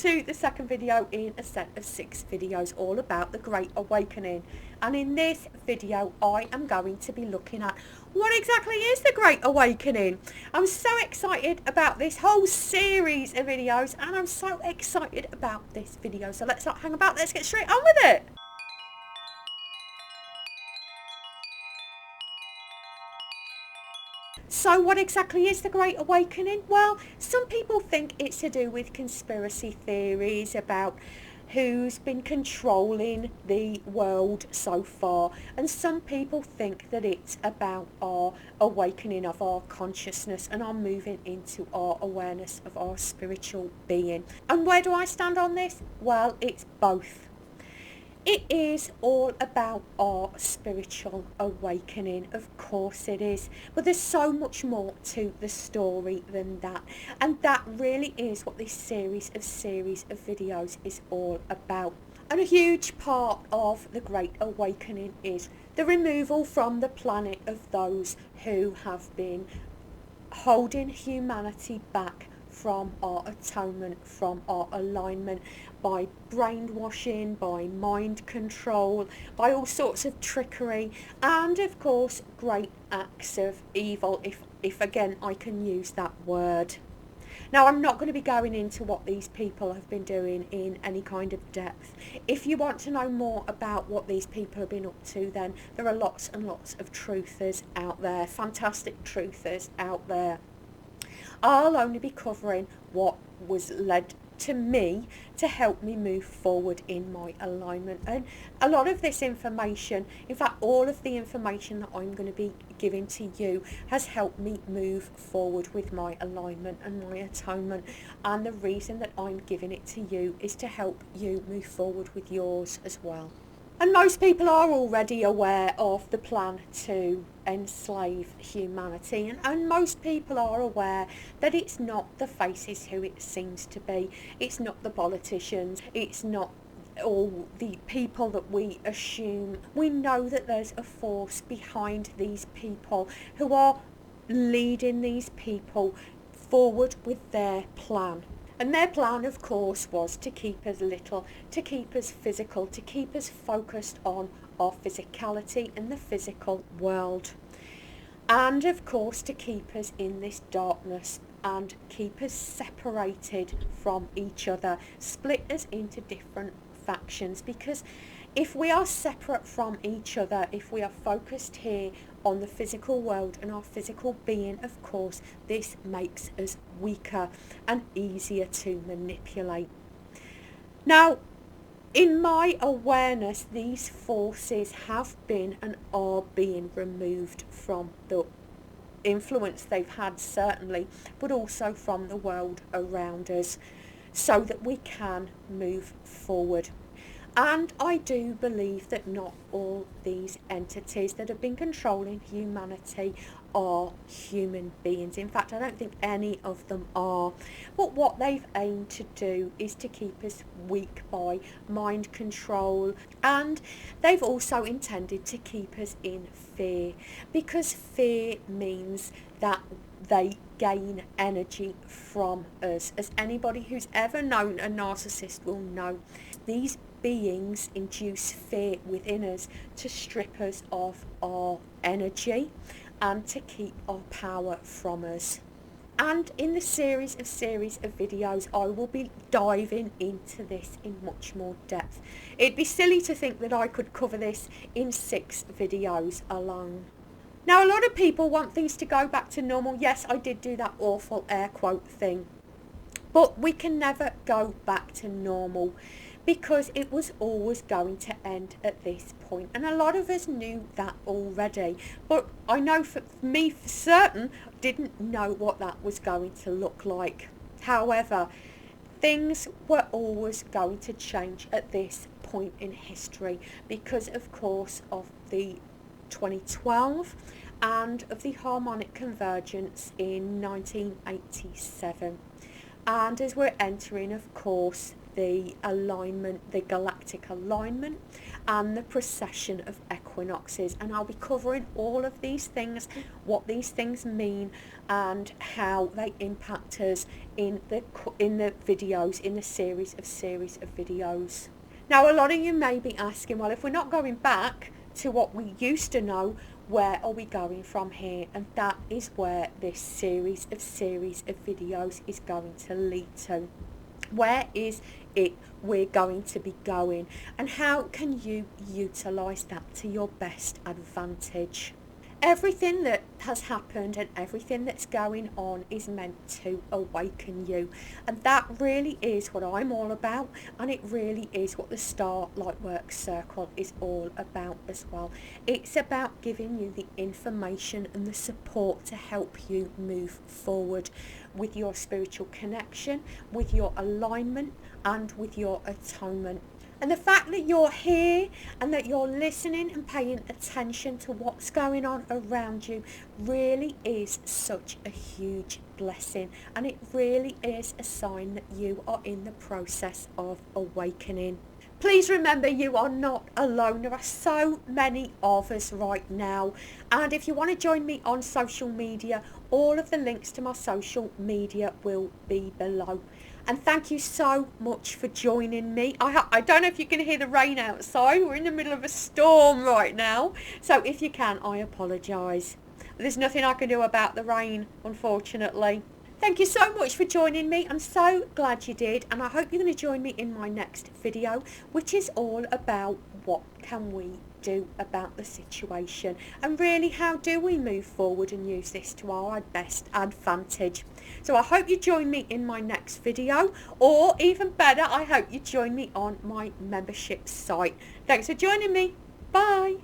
to the second video in a set of 6 videos all about the Great Awakening. And in this video I am going to be looking at what exactly is the Great Awakening. I'm so excited about this whole series of videos, and I'm so excited about this video. So let's not hang about, let's get straight on with it. So what exactly is the Great Awakening? Well, some people think it's to do with conspiracy theories about who's been controlling the world so far, and some people think that it's about our awakening of our consciousness and our moving into our awareness of our spiritual being. And where do I stand on this? Well, it's both. It is all about our spiritual awakening, of course it is, but there's so much more to the story than that, and that really is what this series of videos is all about. And a huge part of the Great Awakening is the removal from the planet of those who have been holding humanity back from our atonement, from our alignment, by brainwashing, by mind control, by all sorts of trickery, and of course great acts of evil, if again I can use that word. Now, I'm not going to be going into what these people have been doing in any kind of depth. If you want to know more about what these people have been up to, then there are lots and lots of truthers out there, fantastic truthers out there. I'll only be covering what was led to me to help me move forward in my alignment. And a lot of this information, in fact all of the information that I'm going to be giving to you, has helped me move forward with my alignment and my atonement. And the reason that I'm giving it to you is to help you move forward with yours as well. And most people are already aware of the plan to enslave humanity, and most people are aware that it's not the faces who it seems to be. It's not the politicians, it's not all the people that we assume. We know that there's a force behind these people who are leading these people forward with their plan. And their plan, of course, was to keep us little, to keep us physical, to keep us focused on our physicality in the physical world. And, of course, to keep us in this darkness and keep us separated from each other, split us into different factions. Because if we are separate from each other, if we are focused here on the physical world and our physical being, of course, this makes us weaker and easier to manipulate. Now, in my awareness, these forces have been and are being removed from the influence they've had, certainly, but also from the world around us, so that we can move forward. And I do believe that not all these entities that have been controlling humanity are human beings. In fact, I don't think any of them are. But what they've aimed to do is to keep us weak by mind control. And they've also intended to keep us in fear, because fear means that they gain energy from us. As anybody who's ever known a narcissist will know, these beings induce fear within us to strip us of our energy and to keep our power from us. And in the series of videos, I will be diving into this in much more depth. It'd be silly to think that I could cover this in 6 videos alone. Now, a lot of people want things to go back to normal. Yes, I did do that awful air quote thing. But we can never go back to normal, because it was always going to end at this point. And a lot of us knew that already. But I know for me, for certain, didn't know what that was going to look like. However, things were always going to change at this point in history, because, of course, of the 2012 and of the harmonic convergence in 1987. And as we're entering, of course, the alignment, the galactic alignment, and the precession of equinoxes. And I'll be covering all of these things, what these things mean, and how they impact us in the videos, in the series of videos. Now, a lot of you may be asking, well, if we're not going back to what we used to know, where are we going from here? And that is where this series of videos is going to lead to. Where is it we're going to be going, and how can you utilize that to your best advantage? Everything that has happened and everything that's going on is meant to awaken you, and that really is what I'm all about, and it really is what the Star Lightwork Circle is all about as well. It's about giving you the information and the support to help you move forward with your spiritual connection, with your alignment, and with your atonement. And the fact that you're here and that you're listening and paying attention to what's going on around you really is such a huge blessing. And it really is a sign that you are in the process of awakening. Please remember, you are not alone. There are so many of us right now. And if you want to join me on social media, all of the links to my social media will be below. And thank you so much for joining me. I don't know if you can hear the rain outside. We're in the middle of a storm right now. So if you can, I apologise. There's nothing I can do about the rain, unfortunately. Thank you so much for joining me. I'm so glad you did. And I hope you're going to join me in my next video, which is all about what can we do about the situation, and really how do we move forward and use this to our best advantage. So I hope you join me in my next video, or even better, I hope you join me on my membership site. Thanks for joining me. Bye.